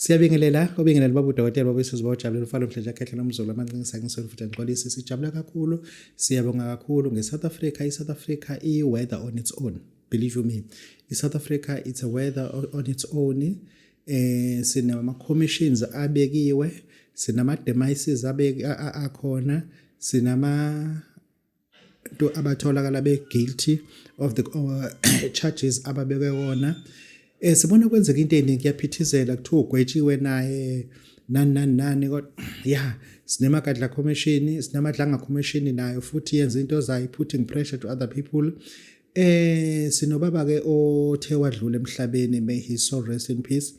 Ubingelela baba udokotela baba isizwe bawujabulela ufalo mhleja khehle nomzulu amancinisa ngisolo futhi ngixolise sijabula kakhulu siyabonga kakhulu ngeSouth Africa. iSouth Africa weather on its own, believe you me. iSouth Africa it's a weather on its own. Sinama commissions abekiwe, sinama demises akhona, sinama to abatholakala be guilty of the charges ababekwe wona. Sibona kwenzeka into eningi kuyaphithizela kuthiwa ugwetshiwe naye nani kodwa sinemakadla commission, sinamadlanga commission nayo futhi yenza into zayo, putting pressure to other people. Sinobaba ke othe wadlula emhlabeni, may his soul rest in peace,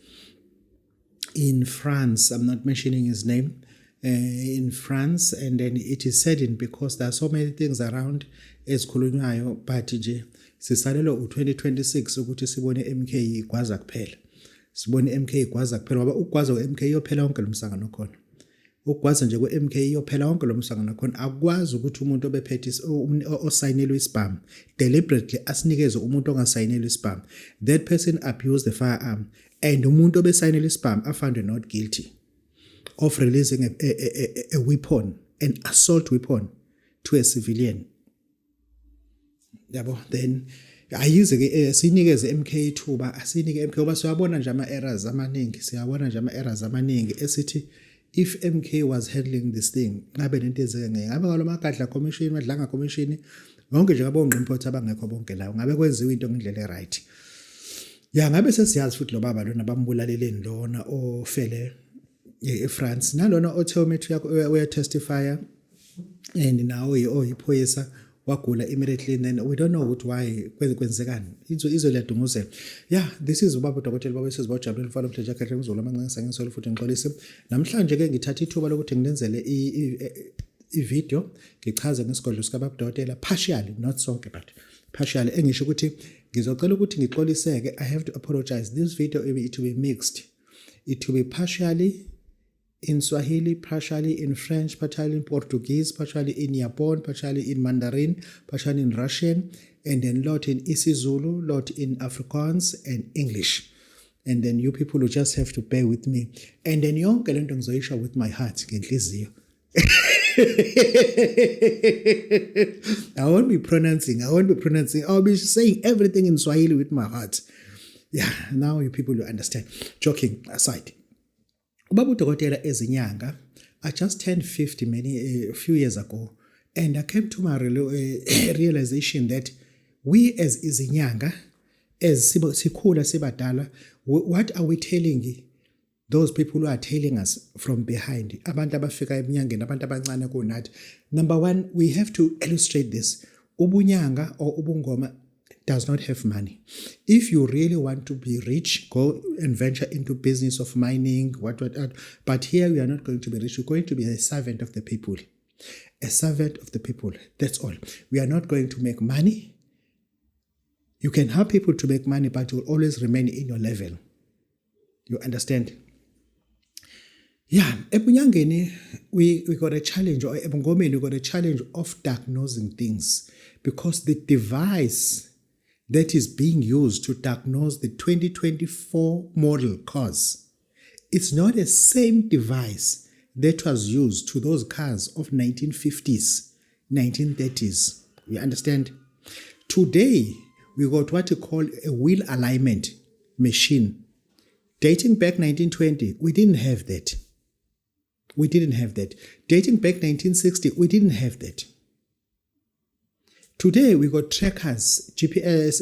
in France. I'm not mentioning his name. In France, and then it is saddened because there are so many things around ezikhulunywayo, but nje sisalelo u2026 ukuthi sibone MK igwaza kuphela. Sibone MK igwaza kuphela ngoba ukugwaza kweMK iyophela wonke lo msangano khona. Ukugwaza nje kweMK iyophela wonke lo msangano khona. Akwazi ukuthi umuntu obephethe osayinelwe isibhamu deliberately asinikeze umuntu ongasayinelwe isibhamu. That person abused the firearm, and umuntu obesayinelwe isibhamu afound not guilty of releasing a weapon, an assault weapon, to a civilian. Yabo, then ayize ke sinikeze MK ithuba, asinike MK ngoba siyabona nje ama-errors amaningi, esithi if MK was handling this thing ngabe lento ezeke ngabe ngalo magadla commission, madlanga commission, bonke nje ngabongqimphothi abangekho bonke lawo ngabe kwenziwa into ngendlela eright. Ngabe sesiyazi futhi lo baba lona bambulaleleni lona ofele eFrance, nalona othe uyatestifya and now oyiphoyisa wagula immediately, and then we don't know ukuthi why kwenzekani. Izwe liyadunguzela. This is ubaba udokotela baba isizwe bawujabulela ufalo mhleja khehle ngizolo amancinisa ngisolo futhi ngixolise. Namhlanje ke ngithatha ithuba lokuthi ngilenzele i-video ngichaze ngesigodlo sikababa udokotela partially, not sonke but partially, engisho ukuthi ngizocela ukuthi ngixoliseke. I have to apologize. This video it will be mixed. It will be partially in Swahili, partially in French, partially in Portuguese, partially in Japan, partially in Mandarin, partially in Russian, and then lot in isiZulu, lot in Afrikaans and English. And then you people will just have to bear with me. And then yonke lento ngizoyisho with my heart ngenhliziyo. I won't be pronouncing. I'll be saying everything in Swahili with my heart. Now you people will understand. Joking aside. Ubaba udokotela ezinyanga, I just turned 50 a few years ago, and I came to my realization that we as izinyanga, as sikhula sibadala, what are we telling those people who are telling us from behind? Abantu abafika eminyangeni, abantu abancane kunathi. Number one, we have to illustrate this. Ubunyanga or ubungoma does not have money. If you really want to be rich, go and venture into business of mining, what. But here we are not going to be rich. We're going to be a servant of the people. A servant of the people. That's all. We are not going to make money. You can help people to make money, but you will always remain in your level. You understand? Ebunyangeni, we got a challenge, or ebungomeni, we got a challenge of diagnosing things, because the device that is being used to diagnose the 2024 model cars, it's not the same device that was used to those cars of 1950s, 1930s. You understand? Today, we got what you call a wheel alignment machine. Dating back 1920, we didn't have that. Dating back 1960, we didn't have that. Today, we got trackers, GPS,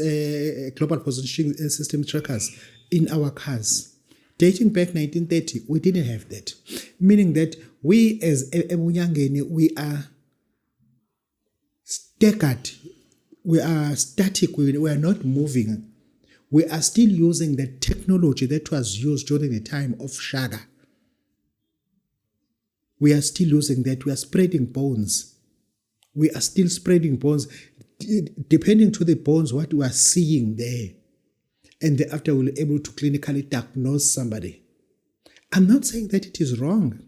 global positioning system trackers in our cars. Dating back 1930, we didn't have that. Meaning that we as ebunyangeni, we are staggered, we are static, we are not moving. We are still using the technology that was used during the time of Shaka. We are still using that. We are spreading bones. We are still spreading bones, depending to the bones, what we are seeing there. And thereafter we'll be able to clinically diagnose somebody. I'm not saying that it is wrong.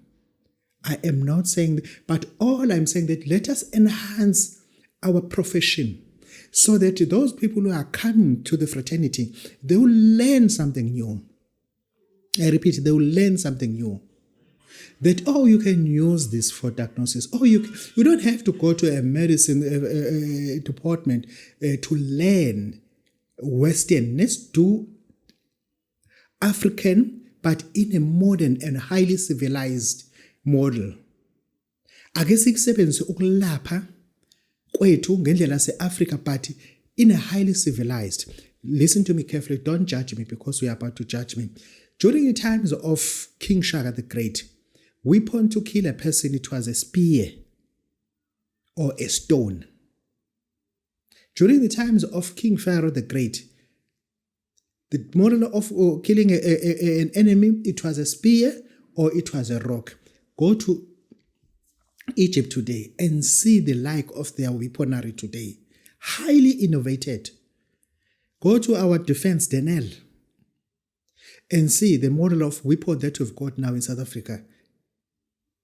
I am not saying that, but all I'm saying that let us enhance our profession so that those people who are coming to the fraternity, they will learn something new. I repeat, they will learn something new. That, oh, you can use this for diagnosis. Oh, you don't have to go to a medicine department to learn Western. Let's do African, but in a modern and highly civilized model. Ake sikusebenzise ukulapha kwethu ngendlela se-Africa, but in a highly civilized. Listen to me carefully. Don't judge me because we are about to judge me. During the times of King Shaka the Great, weapon to kill a person, it was a spear or a stone. During the times of King Pharaoh the Great, the model of killing an enemy, it was a spear or it was a rock. Go to Egypt today and see the like of their weaponry today. Highly innovated. Go to our defense, Denel, and see the model of weapon that we've got now in South Africa.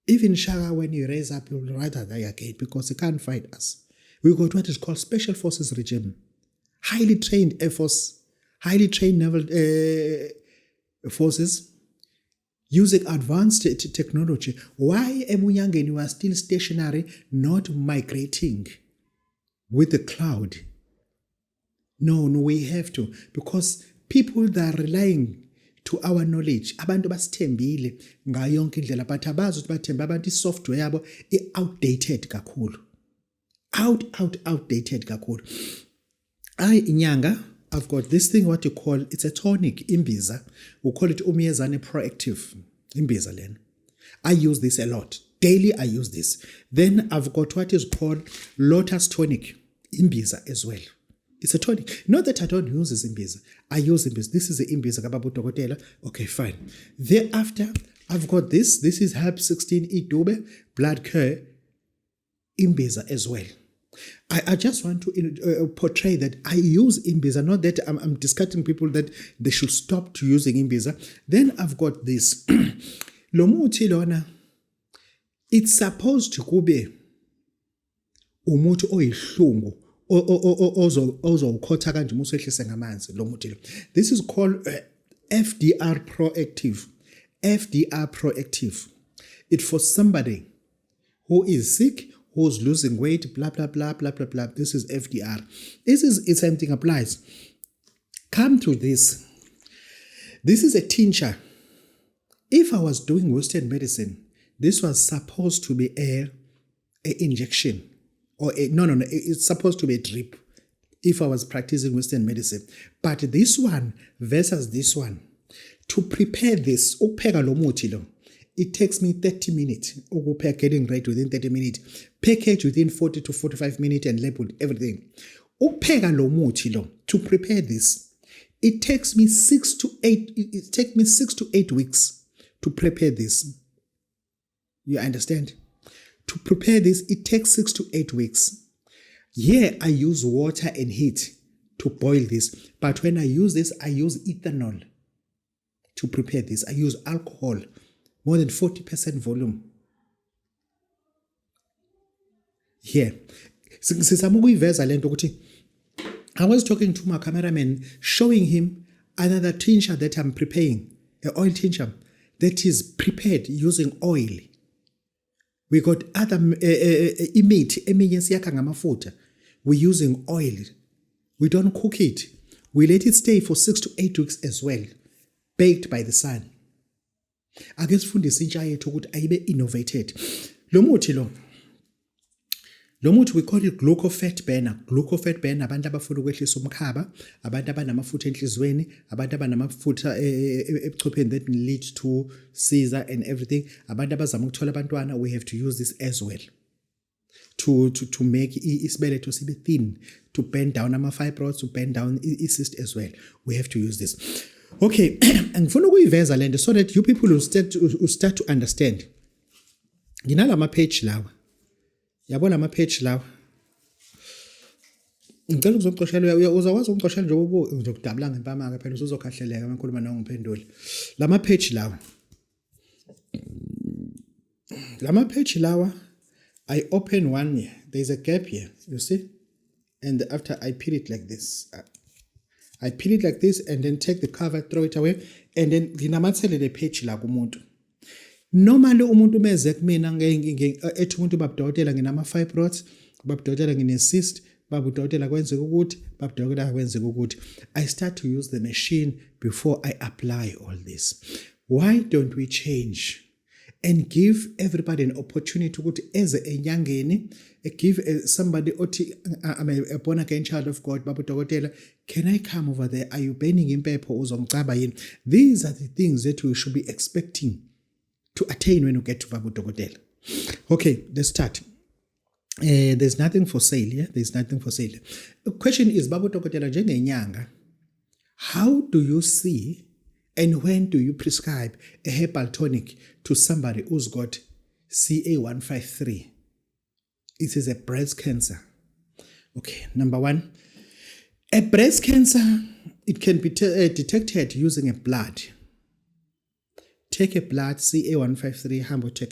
Even Shaka, when you raise up, you'll rather die again because he can't fight us. We got what is called Special Forces regime. Highly trained Air Force, highly trained naval forces, using advanced technology. Why Emunyangeni was still stationary, not migrating with the cloud? No, we have to. Because people that are relying to our knowledge, abantu basithembile ngayo yonke indlela, but abazi ukuthi bathemba abantu isoftware yabo outdated kakhulu. Outdated kakhulu. Inyanga, I've got this thing what you call, it's a tonic, imbiza. We call it umyezane proactive. Imbiza lena. I use this a lot. Daily I use this. Then I've got what is called lotus tonic, imbiza as well. It's a tonic. Not that I don't use this imbiza. I use imbiza. This is the imbiza kababu dokotela. Okay, fine. Thereafter, I've got this. This is Herb 16 Idube, blood cure, imbiza as well. I just want to portray that I use imbiza, not that I'm discarding people that they should stop to using imbiza. Then I've got this. Lomuthi lona, it's supposed to be umuthi oyihlungu ozowukhotha kanje uma usehlise ngamanzi lo muthi lo. This is called FDR Proactive. FDR Proactive. It's for somebody who is sick, who's losing weight, blah, blah, blah, blah, blah, blah. This is FDR. This is the same thing applies. Come to this. This is a tincture. If I was doing Western medicine, this was supposed to be a injection. Or it's supposed to be a drip if I was practicing Western medicine. But this one versus this one, to prepare this, it takes me 30 minutes. Getting ready within 30 minutes. Package within 40 to 45 minutes and labeled everything. To prepare this, it takes me 6 to 8 weeks to prepare this. You understand? To prepare this, it takes 6 to 8 weeks. Here, I use water and heat to boil this. But when I use this, I use ethanol to prepare this. I use alcohol, more than 40% volume. Here. I was talking to my cameraman, showing him another tincture that I'm preparing, an oil tincture that is prepared using oil. We got other meat, we're using oil. We don't cook it. We let it stay for 6 to 8 weeks as well, baked by the sun. I guess fundisa intsha yethu ukuthi ayibe innovated. Lo muthi we call it glucofat burner. Glucofat burner, abantu abafuna ukwehlisa umkhaba, abantu abanamafutha enhlizweni, abantu abanamafutha ebuchopheni that lead to seizure and everything. Abantu abazama ukuthola abantwana, we have to use this as well. To make isibeletho sibe thin, to bend down ama-fibroids, to bend down cyst as well. We have to use this. Okay, angifuna ukuyiveza lento so that you people will start to understand. Nginala page lawa. Yabona ama-page lawa. Ngicela ukuzoqoshela uzakwazi ukuqoshela njengoba ngizokudabula ngempama-ke phela usuzokhahleleka uma ngikhuluma nawe ngiphendule. Lama-page lawa. Lama-page lawa, I open one here. There's a gap here, you see? And after I peel it like this. I peel it like this and then take the cover, throw it away, and then nginamathele le page la kumuntu. Normally umuntu meze kumina ethi umuntu babudokotela nginama-fibroids, babudokotela ngine-cyst, babudokotela kwenzeka ukuthi, babudokotela kwenzeka ukuthi. I start to use the machine before I apply all this. Why don't we change and give everybody an opportunity ukuthi eze enyangeni, give somebody othi I'm a born again child of God, babudokotela, can I come over there? Are you burning impepho uzongicaba yini? These are the things that we should be expecting to attain when you get to babudokotela. Okay, let's start. There's nothing for sale here. There's nothing for sale. The question is, babudokotela njengenyanga, how do you see and when do you prescribe a herbal tonic to somebody who's got CA153? It is a breast cancer. Okay, number one, a breast cancer, it can be detected using a blood. Take a blood, CA153, hambo check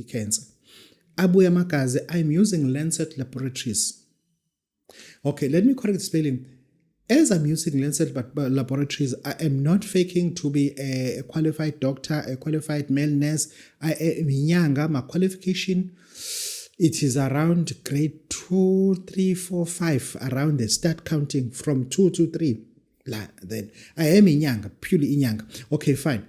cancer. Abuya magazi, I'm using Lancet Laboratories. Okay, let me correct the spelling. As I'm using Lancet Laboratories, I am not faking to be a qualified doctor, a qualified male nurse. I am younger. My qualification, it is around grade 2, 3, 4, 5, around there. Start counting from 2 to 3. Then I am Inyanga, purely Inyanga. Okay, fine.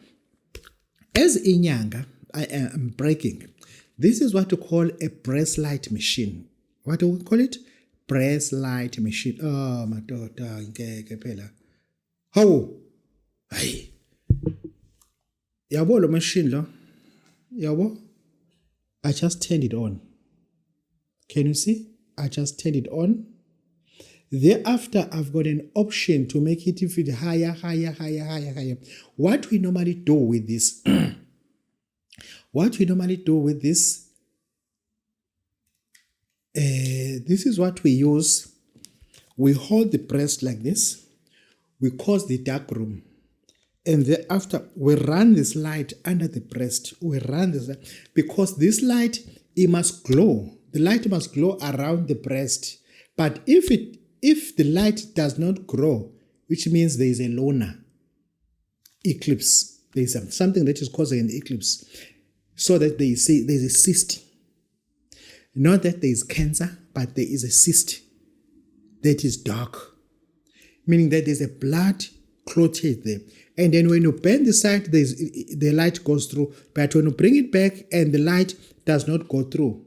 As Inyanga, I am breaking. This is what we call a breast light machine. What do we call it? Breast light machine. Oh, my daughter. How? Hey. Yabo lo machine lo. Yabo. I just turned it on. Can you see? I just turned it on. Thereafter, I've got an option to make it even higher. What we normally do with this, this is what we use. We hold the breast like this. We cause the dark room. And thereafter, we run this light under the breast. We run this light because this light, it must glow. The light must glow around the breast. But if the light does not grow, which means there is a lunar eclipse, there is something that is causing an eclipse, so that they say there is a cyst. Not that there is cancer, but there is a cyst that is dark, meaning that there's a blood clotted there. And then when you bend the side, the light goes through. But when you bring it back and the light does not go through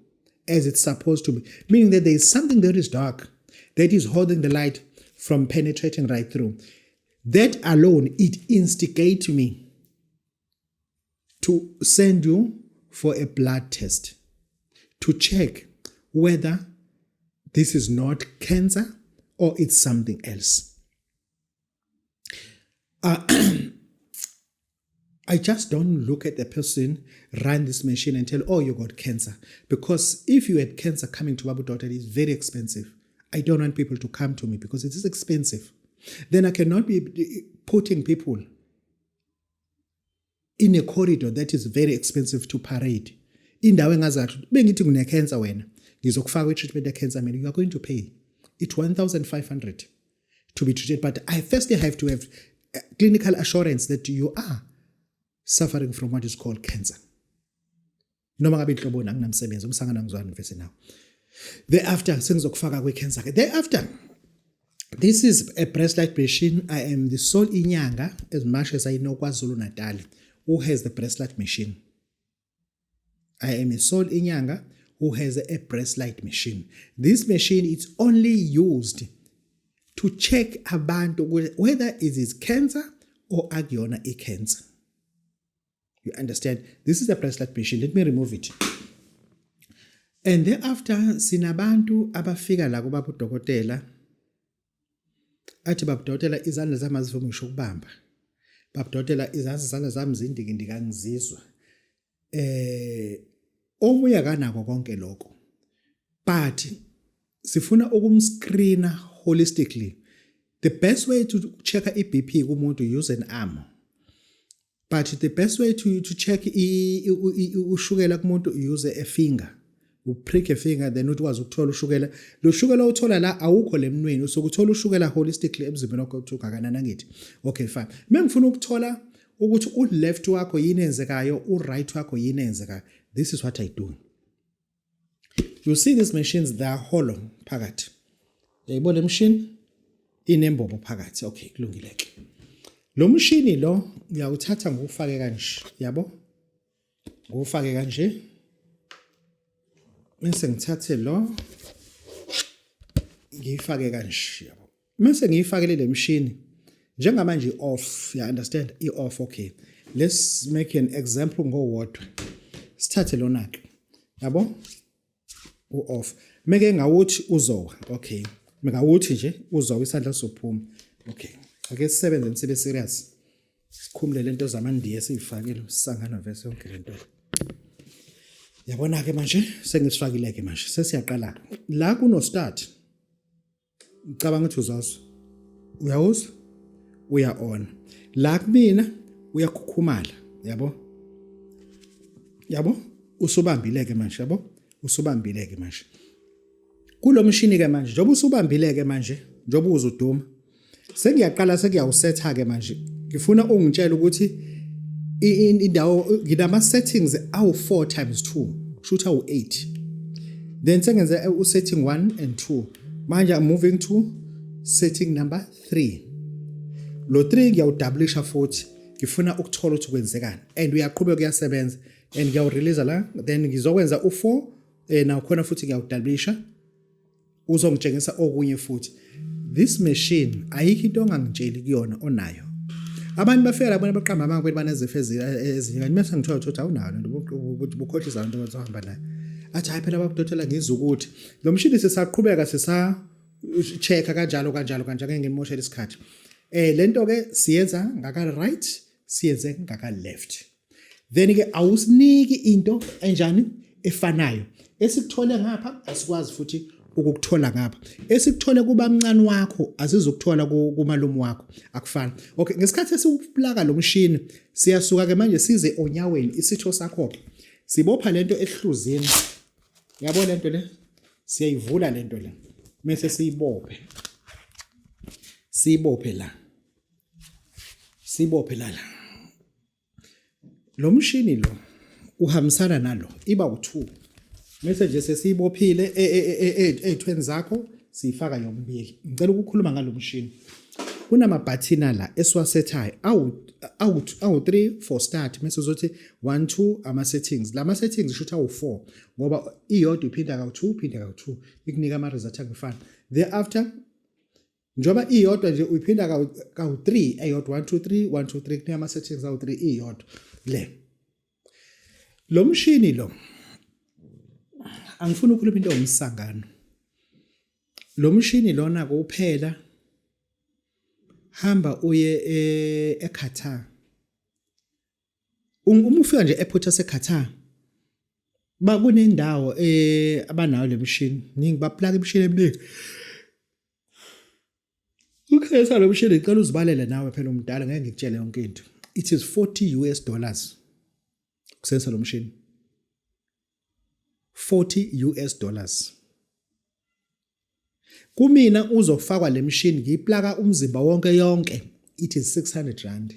as it's supposed to be, meaning that there is something that is dark that is holding the light from penetrating right through. That alone, it instigates me to send you for a blood test to check whether this is not cancer or it's something else. I just don't look at the person, run this machine and tell, oh, you got cancer. Because if you had cancer, coming to Babu Doctor is very expensive. I don't want people to come to me because it is expensive. Then I cannot be putting people in a corridor that is very expensive to parade. Indawo engazathi bengithi ngine cancer wena ngizokufaka i-treatment ye-cancer mina, you are going to pay it 1,500 to be treated. But I first have to have clinical assurance that you are suffering from what is called cancer. Noma ngabe inhlobo nanginamsebenzi umsangana ngizwana mfese now. Thereafter sengizokufaka kwe-cancer. Thereafter, this is a breast light machine. I am the sole inyanga, as much as I know, KwaZulu-Natal, who has the breast light machine. I am a sole inyanga who has a breast light machine. This machine is only used to check abantu whether it is cancer or agiona a cancer. You understand? This is a breast light machine. Let me remove it. And thereafter, sinabantu abafika la kubabu dokotela. Athi babudokotela izandla zami azivumi ngisho ukubamba. Babudokotela izandla zami zindikindika ngizizwa. Omunye akanako konke lokho. But sifuna ukumscreena holistically. The best way to check a BP kumuntu use an arm. But the best way to check ushukela kumuntu use a finger. uprick a finger then ukwazi ukuthola ushukela. Lo shukela uthola la awukho lemnweni usuke uthola ushukela holistically emzimbeni wakho ukuthi ungakanani ngithi. Okay fine. Mengifuna ukuthola ukuthi u-left wakho yini enzekayo, u-right wakho yini enzekayo. This is what I do. You see these machines, they are hollow phakathi. Yayibona machine inembobo phakathi. Okay, kulungileke. Lo machine lo ngiyawuthatha ngufake kanje, yabo? Ngufake kanje. Mase ngithathe lo ngiyifake kanje, yabo. Mase ngiyifakele le machine njengamanje off, you understand? I-off, okay. Let's make an example ngowodwa. Sithathe lona ke. Yabo? U-off. Meke ngawuthi uzowa, okay. Mekawuthi nje uzowa isandla sophuma. Okay. Ake sisebenze sibe serious. Sikhumule lento zamandiya esifakile sisangana verse yonke lento. Yabona ke manje sengisifakile ke manje sesiyaqala. La kuno start. Ngicabanga ukuthi uzazwa. Uyawuzwa? Uya on. La kumina uyakhukhumala, yabo? Yabo? Usubambile ke manje, yabo? Usubambile ke manje. Kulo mshini ke manje, njoba usubambile ke manje, njoba uzuduma. Sengiyaqala sekuyawusetha ke manje. Ngifuna ungitshela ukuthi indawo nginama settings awu 4 times 2, shutha u8. Then sengenze u setting 1 and 2. Manje I'm moving to setting number 3. Lo 3 ngiyawudublisha futhi. Ngifuna ukuthola ukuthi kwenzekani. And uyaqhubeka kuyasebenza and ngiyawurelease la, then ngizokwenza u4 na khona futhi ngiyawudublisha. Uzongitshengisa okunye futhi. This machine ayikho into ongangitsheli kuyona onayo. Abantu bafika labona baqamba amanga banezifo ezinye mase ngithola ukuthi awunayo ukuthi bukhohlisa abantu abazohamba nayo. Athi hayi phela babudotela ngizukuthi lo mshini sisaqhubeka checka kanjalo ngeke ngimoshele isikhathi. Lento ke siyenza ngaka right, siyenze ngaka left. Then ke awusiniki into enjani efanayo. Esikuthole ngapha asikwazi futhi ukukuthola ngapha. Esikuthole kuba mncane wakho asizukuthola kumalume wakho. Akufani. Okay, ngesikhathi esiwuplaka lo mshini siyasuka ke manje size onyaweni isitho sakho. Sibopha lento ehluzini. Yabona lento le? Siyayivula lento le. Mase siyibophe. Sibophe la. Sibophe la. Lo mshini lo uhambisana nalo iba u2. Mase nje sesibophile ezithweni zakho sifaka yombili. Ngicela ukukhuluma ngalo mshini. Kunama button la esiwasethayo awu 3 for start mase uzothi 1 2 ama settings. Lama settings shutha u4 ngoba iyodwa iphinda ka2 ikunika ama result angefani. Thereafter njoba iyodwa nje uyiphinda ka3 eyodwa 1 2 3 1 2 3 kunika ama settings awu3 iyodwa le. Lo mshini lo angifuni ukukhuluma into omsangano. Lo mshini lona kuphela hamba uye eQatar. Uma ufika nje airport yaseQatar bakunendawo abanayo le mshini. Ningi baplaka imshini eminingi. Ukhesa lo mshini ngicela uzibalele nawe phela umdala ngeke ngikutshele yonke into. It is $40. Kusenza lo mshini. $40. Kumina uzofakwa le machine ngiyiplaka umzimba wonke yonke it is 600 rand.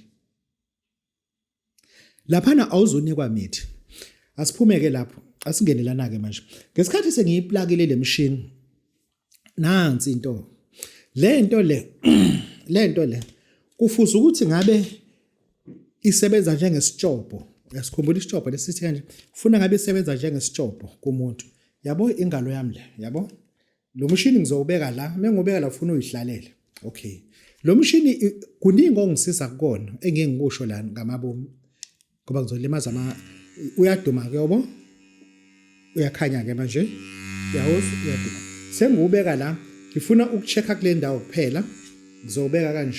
Laphana awuzonikwa mithi. Asiphumeke lapho asingenelana ke manje. Ngesikhathi sengiyiplakile le machine nansi into. Lento le kufuza ukuthi ngabe isebenza njengesitshobo. Yasikhumbula isitshobo lesithi kanje ufuna ngabe isebenza njengesitshobo kumuntu. Yabo ingalo yami le, yabo? Lo mshini ngizowubeka la, mengubeka la ufuna uyihlalele. Okay. Lo mshini kuningi ongisisa kukona engeke ngikusho la ngamabomu. Ngoba ngizolimaza uyaduma ke yabo? Uyakhanya ke manje. Uyawuzwa uyaduma. Sengubeka la, ngifuna ukuchecka kule ndawo kuphela. Ngizowubeka kanje.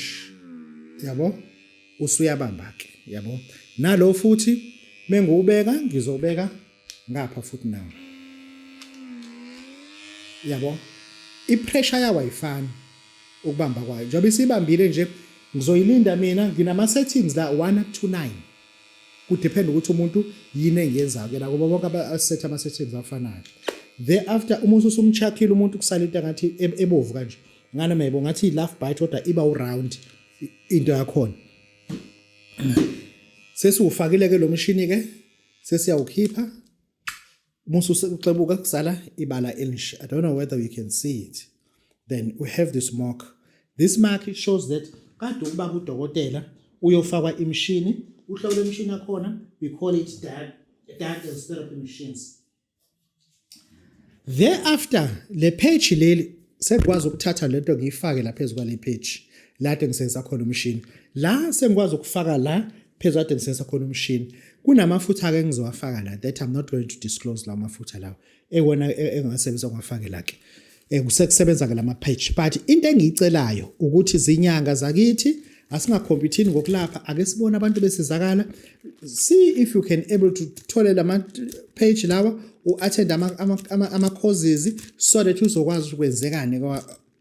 Yabo? Usuyabamba ke, yabo? Nalo futhi mengubeka ngizobeka ngapha futhi nawo. Yabo? I-pressure yawo ayifani ukubamba kwayo. Njoba isibambile nje ngizoyilinda mina nginama settings la 1 up to 9. Ku depend ukuthi umuntu yini engiyenzayo ke la ngoba bonke abasetha ama settings afanayo. Thereafter uma usumchakhile umuntu kusala into ngathi ebovu kanje ngana mayebo ngathi i-laugh bite kodwa iba u-round into yakhona. Sesiwufakile ke lo mshini ke sesiyawukhipha musu uxebuka kusala ibala elish. I don't know whether you can see it. Then we have this mark. This mark it shows that kade uba kudokotela uyofakwa imshini uhlobo lemshini yakhona we call it diagnostic therapy machines. Thereafter le page leli sekwazi ukuthatha lento ngiyifake la phezulu kwale page la ngisenza khona umshini la sengikwazi ukufaka la phezulu kade ngisenza khona umshini kunamafutha ke ngizowafaka la that I'm not going to disclose la mafutha lawo ewona engasebenza ngwafake la ke kusebenza ke lama page but into engiyicelayo ukuthi izinyanga zakithi asingacompete ngokulapha ake sibone abantu besizakala see if you can able to thola lama page lawa u-attend ama courses so that uzokwazi ukwenzekani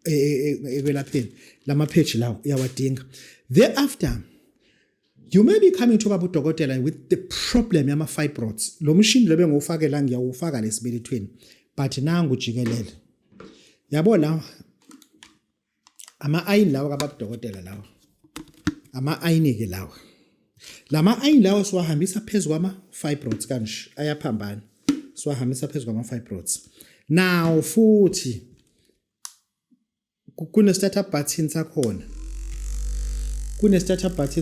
ekwelapheni lama page lawo uyawadinga. Thereafter you may be coming to baba udokotela with the problem yama fibroids lo mshini lo bengufakela ngiyawufaka lesibelethweni but nangu jikelele yabo la ama ayini lawa kababa udokotela lawa ama ayini ke lawa lama ayini lawa siwahambisa phezulu kwama fibroids kanje ayaphambana siwahambisa phezulu kwama fibroids. Now futhi kune startup button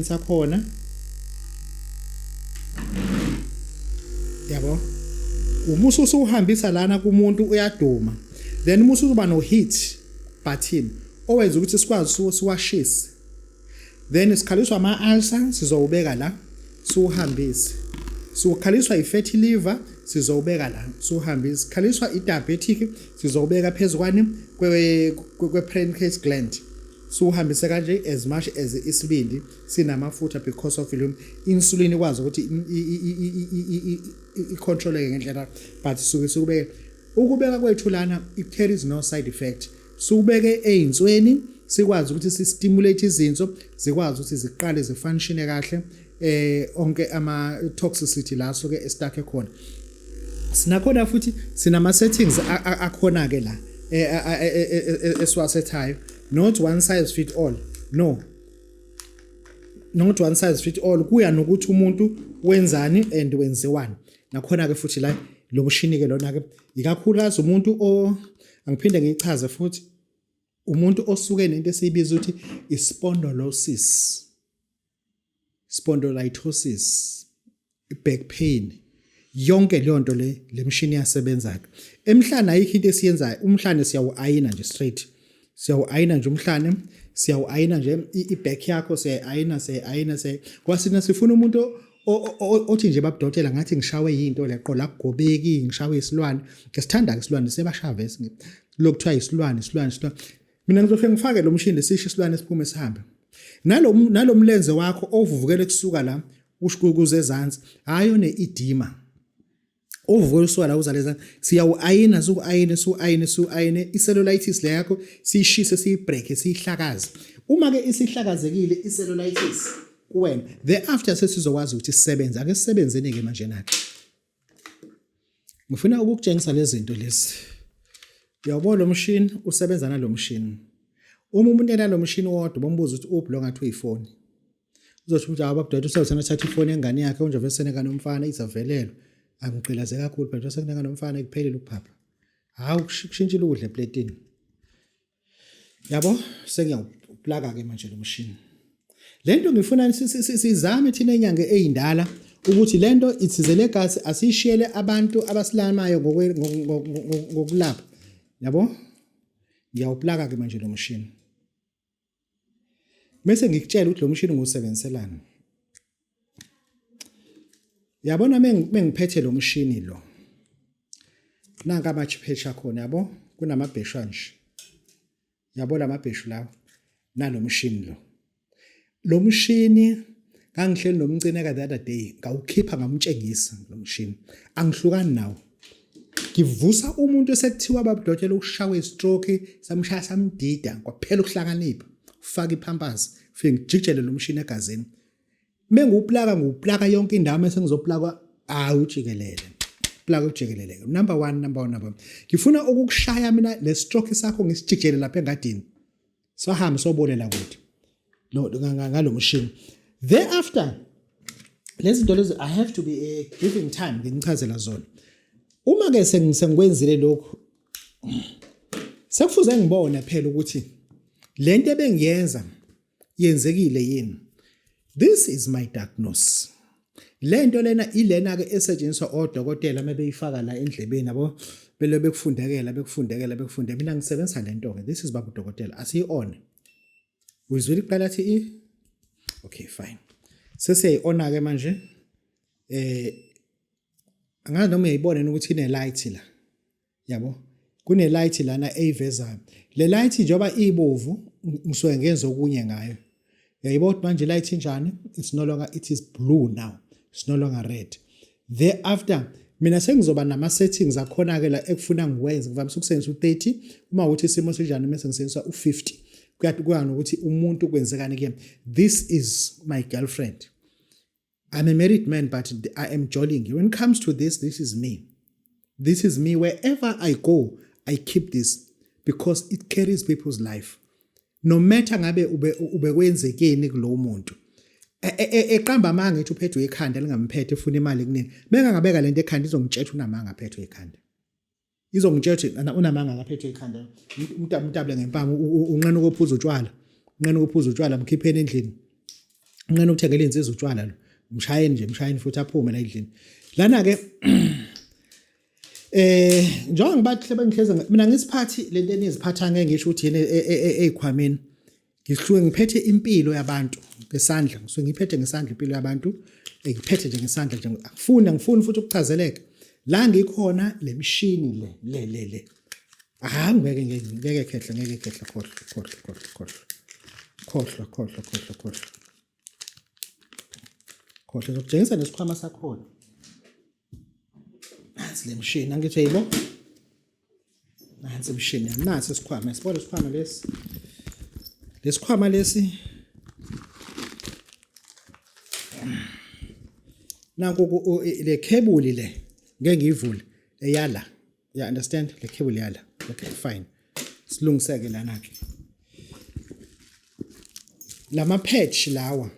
sakhona yabo umusu usuhambisa lana kumuntu uyaduma then umusu uba no hit button owenza ukuthi sikwazi siwashise then isikhaliswa ama ulcer sizowubeka la siwuhambise sikhaliswa i-fatty liver sizowubeka la siwuhambise sikhaliswa i-diabetic sizowubeka phezulwani kwe-pancreas gland siwuhambise kanje as much as isibindi sinamafutha because of insulin ikwazi ukuthi icontroleke ngendlela but sikubeke ukubeka kwethu lana it carries no side effect siubeke einsweni sikwazi ukuthi si-stimulate izinso zikwazi ukuthi ziqale zifunctione kahle onke ama toxicity laso ke estakhe khona sinakhona futhi sinama settings akhona ke la esiwasethayo not one size fit all no not one size fit all kuya nokuthi umuntu wenzani and wenziwani nakhona ke futhi la lo mshini ke lona ke ikakhulukazi umuntu angiphinde ngichaze futhi umuntu osuke nento esiyibiza ukuthi spondylolysis back pain yonke leyo nto le mshini yasebenza emhlane ayikho into esiyenzayo umhlane siyawu-ayina nje straight siyawu-ayina nje umhlane siyawu-ayina nje i-back yakho siyayi-ayina kwasina sifuna umuntu othi nje babudokotela ngathi ngishawe yinto leqo la kugobeki ngishawe isilwane ngesithanda ke isilwane sebashave lokuthiwa isilwane mina ngizofika ngifake lo mshini sisho isilwane siphume sihambe nalo mlenze wakho ovuvukele kusuka la ushukuze ezantsi hayo ne-edema ovuvukele kusuka la uzaleza siyawu-ayina siwu-ayine i-cellulitis le yakho siyishise siyibreak siyihlakaze uma ke isihlakazekile i-cellulitis kuwena thereafter sesizokwazi ukuthi sisebenze ake sisebenzeni ke manje nakhe ngifuna ukukutshengisa lezi zinto lezi uyabona lo mshini usebenza nalo mshini uma umuntu enalo mshini wodwa bombuza ukuthi uphi lo ngathi uyifoni uzothi ukuthi ababudala usawuthana thatha ifoni yengane yakhe unje vesene kanomfana izavelelo angigqilaze kakhulu but wasekunaka kanomfana ikuphelile ukuphapha hawu kushintshile ukudla eplatini yabo sengiyawuplaka ke manje lo mshini lento ngifuna sizame thina inyanga ezindala ukuthi lento ithize legacy asishiyele abantu abasilamayo ngokulapha yabo ngiyawuplaka ke manje lo mshini bese ngikutshela ukuthi lo mshini ngusebenziselana yabona mengiphethe lo mshini lo nanka amachiphecha khona yabo kunamabheshu anje yabo lamabheshu lawo nalo mshini lo mshini kangihleli nomcine the other day ngawukhipha ngamtshengisa lo mshini angihlukani nawo ngivusa umuntu esekuthiwa babudokotela ukushawa istroke samshaya samdida kwaphela ukuhlakanipha ufaka iphampasi ufike ngijikele lo mshini egazini menguplaka nguplaka yonke indawo mase ngizoplaka ujikelele plaque ujikeleleke. Number one. Ngifuna ukukushaya mina le stroke sakho ngisijikele lapha engadini. Sohamba sobolela kude. Ngalo machine. Thereafter, lezi zinto lezi I have to be giving time nginichazela zona. Uma ke sengikwenzile lokho sekufuze ngibone phela ukuthi lento ebengiyenza yenzekile yini. This is my diagnosis. Lento lena ilena ke esetshenziswa odokotela mebeyifaka la endlebeni yabo bele bekufundekela mina ngisebenzisa lento ke. This is babu dokotela asiyione. Uzwile iqala athi okay fine. Sesiyayiona ke manje angazi noma uyayibona ukuthi ine light la. Yabo? Kune light lana eyivezayo. Le light njoba ibovu ngisuke ngenza okunye ngayo. Yayibona manje light injani? It is blue now. It's no longer red. Thereafter mina sengizoba nama settings akhona ke la ekufuna ngiwenze ngivamise ukusebenzisa u30 uma uthi isimo sinjani mase ngisebenzisa u50 kuya ukuthi umuntu kwenzekani kuyena. This is my girlfriend. I'm a married man but I am jollying you. When it comes to this is me. This is me. Wherever I go, I keep this because it carries people's life. No matter ngabe ube kwenzekeni kulo muntu. Eqamba amanga ethi uphethwe ikhanda lingamphethe ufuna imali kunini. Beka ngabeka lento ekhanda izongitshela unamanga aphethwe ikhanda. Izongitshela unamanga akaphethwe ikhanda. Umntable ngempama unqena ukuphuza utshwala. Mkhipheni endlini. Unqena ukuthengela insizwa utshwala lo. Mshayeni futhi aphume la endlini. Lana ke njengoba ngibahle bengihleza mina ngisiphathi lento eniziphatha ngeke ngisho ukuthi yena ezikhwameni. Ngihluke ngiphethe impilo yabantu ngesandla. Ngisuke ngiphethe ngesandla impilo yabantu. Ngiphethe nje ngesandla nje. Ngifuni futhi ukuchazeleka. La ngikhona le machine le. Ngeke khehla khohla zokutshengisa nesikhwama sakhona. Nansi le machine angithi yibo. Nansi machine nansi isikhwama. Sibona isikhwama lesi. Lesikhwama lesi nanku le cable le ngeke ngivule eyala. You understand? Le cable yala. Okay fine. Silungiseke lana ke. Lama patch lawa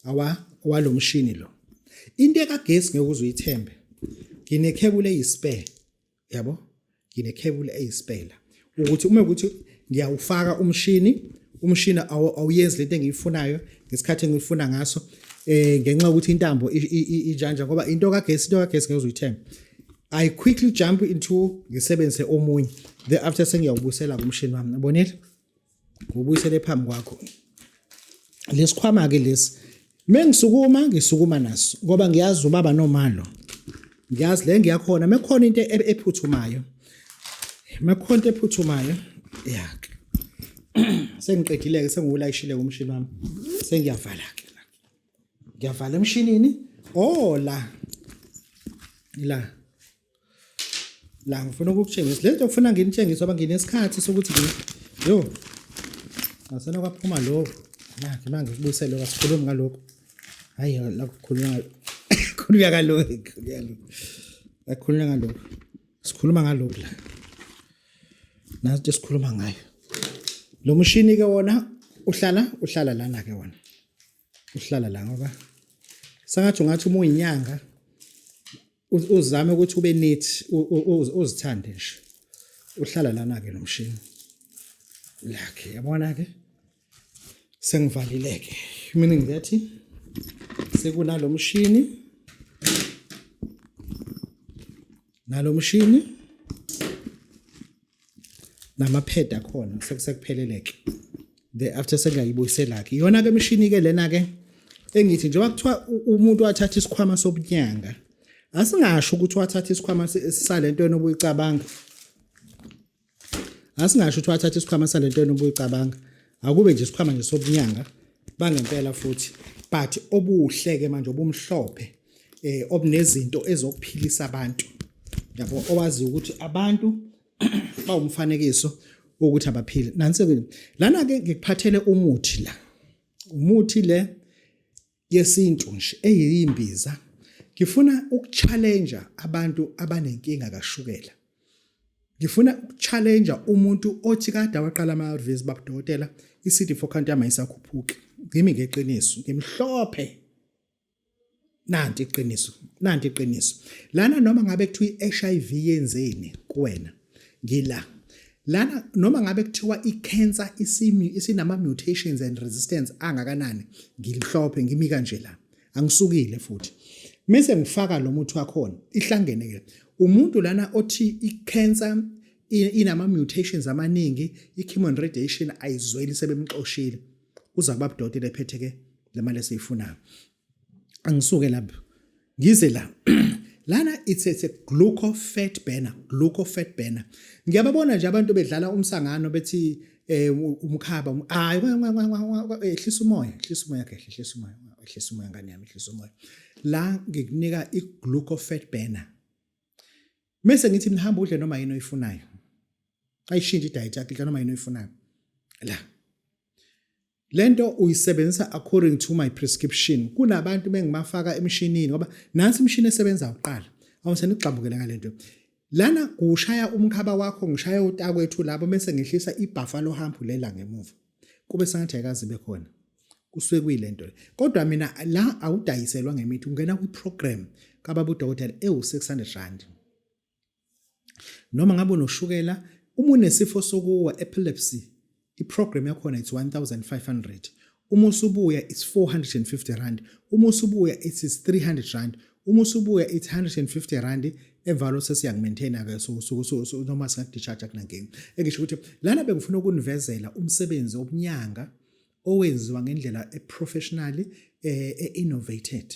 awalo machine lo. Into ekagesi ngeke uzuyithembe. Ngine cable eyispare. Yabo? Ngine cable eyispare. Ukuthi uma ukuthi ngiyawufaka umshini awuyenzi lento engiyifunayo ngesikhathi engifuna ngaso ngenxa ukuthi intambo ijanja ngoba into kagesi ngeke uzuyithemba. I quickly jump into ngisebenzise omunye. Thereafter sengiyawubuyisela kumshini wami. Yabonile? Ngubuyisele phambi kwakho. Lesikhwama ke lesi ngisukuma naso ngoba ngiyazi ubaba nomalo. Ngiyazi le ngiyakhona mekhona into ephuthumayo. Yeah. Sengiqedile ke sengiwulayishile kumshini wami. Sengiyavala ke. Ngiyavala emshinini. La ngifuna ukukutshengisa. Lento ngifuna nginitshengise ngoba nginesikhathi sokuthi ngasena kwaphuma lokho. Manje ngibuyisele lokho sikhuluma ngalokho. Hayi la kukhulunywa ngalokho. Sikhuluma ngalokho la. Nasi sikhuluma ngayo. Lo mshini ke wona uhlala lana ke wona. Uhlala la ngoba sangathi ungathi uma uyinyanga uzame ukuthi ube neat uzithande nje. Uhlala lana ke lo mshini. Lakhe yabona ke sengivalileke. Meaning that sekunalo mshini namaphed akhona sekupheleleke. Thereafter sengayibuyisela ke yona ke machine ke lena ke engithi njengoba kuthiwa umuntu wathatha isikhwama sobunyanga asingasho ukuthi wathatha isikhwama salento enobuyicabanga. Asingasho ukuthi wathatha isikhwama salento enobuyicabanga. Akube nje isikhwama nje sobunyanga bangempela futhi but obuhleke manje obumhlophe obunezinto ezokuphilisa abantu. Yabo owazi ukuthi abantu bawumfanekiso ukuthi abaphile. Nansi ke lana ke ngikuphathele umuthi le yesintu nje eyimbiza ngifuna ukuchallenge abantu abanenkinga kashukela. Ngifuna ukuchallenge umuntu othi kade waqala ama-ARVs babudokotela i-CD4 count yami ayisakhuphuki. Ngimi ngeqiniso, ngimhlophe. Nanti iqiniso. Lana noma ngabe kuthiwa i-HIV yenzeni kuwena, ngila. Lana noma ngabe kuthiwa i-cancer isinama mutations and resistance angakanani, ngimhlophe ngimi kanje la. Angisukile futhi. Mase ngifaka lo muthi wakhona, ihlangene ke. Umuntu lana othi i-cancer inama mutations amaningi, i-chemo and radiation ayizweli sebemxoshile. Uza kuba budokotela ephethe ke lemali esiyifunayo. Angisuke lapho. Ngize la. Lana it's a glucofat burner. Ngiyababona nje abantu bedlala umsangano bethi umkhaba hayi ehlisa umoya ngane yami, ehlisa umoya. La ngikunika i-glucofat burner. Mase ngithi nihamba udle noma yini oyifunayo. Ayishintshe i-diet yakhe, idla noma yini oyifunayo. La. Lento uyisebenzisa according to my prescription. Kunabantu bengimafaka emshinini ngoba nansi imshini esebenza uqala. Awuseni ugxambukela ngalento. Lana kushaya umkhaba wakho, ngishaya utakwethu labo bese ngehlisa ibuffalo hump lela ngemuva. Kube sangathi ayikazi bekhona. Kusuke kuyilento le. Kodwa mina la awudayiselwa ngemithi, ungena kwi-program kababa udokotela ewu-600 noma ngabe unoshukela, uma unesifo sokuwa epilepsy, i-program yakhona it's 1,500. Uma usubuya it's 450 rand. Uma usubuya it's 300 rand. Uma usubuya it's 150 rand. Evalo sesiyangimaintaina ke so noma singadicharge kunankinga. Engisho ukuthi lana bengifuna ukunivezela umsebenzi obunyanga owenziwa ngendlela professionally innovated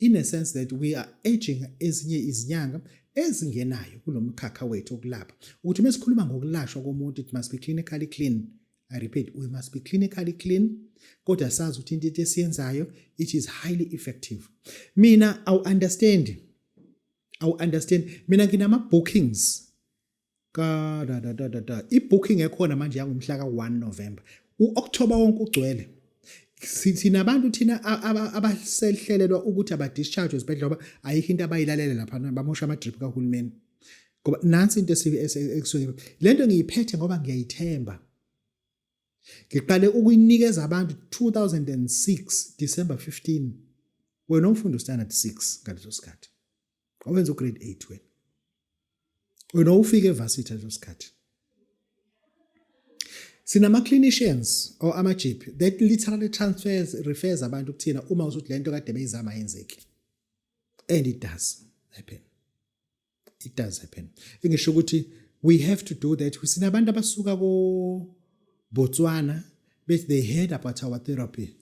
in a sense that we are aging ezinye izinyanga ezingenayo kulomkhakha wethu okulapha. Ukuthi mesikhuluma ngokulashwa komuntu, it must be clinically clean. I repeat, we must be clinically clean. Kodwa sazi ukuthi into esiyenzayo it is highly effective. Mina I understand. Mina nginama bookings ka i-booking ekhona manje yangomhla ka1 November. U-October wonke ugcwele. Sinabantu thina abasehlelelwa ukuthi abadischarge esibhedlela ngoba ayikho into abayilalela lapha bamosha ama-drip kahulumeni. Ngoba nansi into ekusuke lento ngiyiphethe ngoba ngiyayithemba. Ngiqale ukuyinikeza abantu 2006 December 15. Wena umfundi standard 6 ngaleso sikhathi. Wawenza ugrade 8 wena. Wena ufike evarsity leso sikhathi. Sinama clinicians or ama-GP that literally refers abantu kuthina uma usuthi lento kade beyizama yenzeke. And it does happen. It does happen. Ngisho ukuthi we have to do that. Sinabantu abasuka ko Botswana, but they heard about our therapy.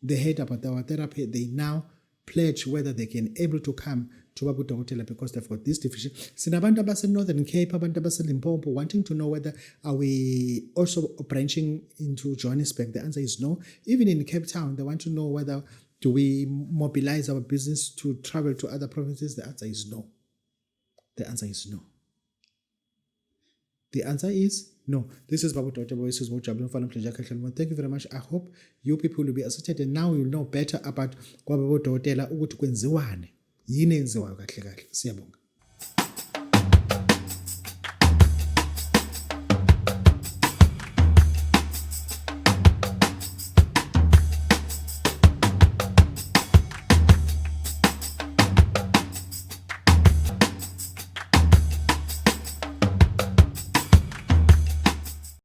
They now pledge whether they can able to come to Babu Dokotela because they've got this deficiency. Sinabantu abase Northern Cape, abantu abase Limpopo, wanting to know whether are we also branching into Johannesburg. The answer is no. Even in Cape Town, they want to know whether do we mobilize our business to travel to other provinces. The answer is no. The answer is no. This is Babu Dokotela. This is thank you very much. I hope you people will be assisted and now you'll know better about Babu Dokotela ukuthi kwenziwane. Yini enziwayo kahle kahle. Siyabonga.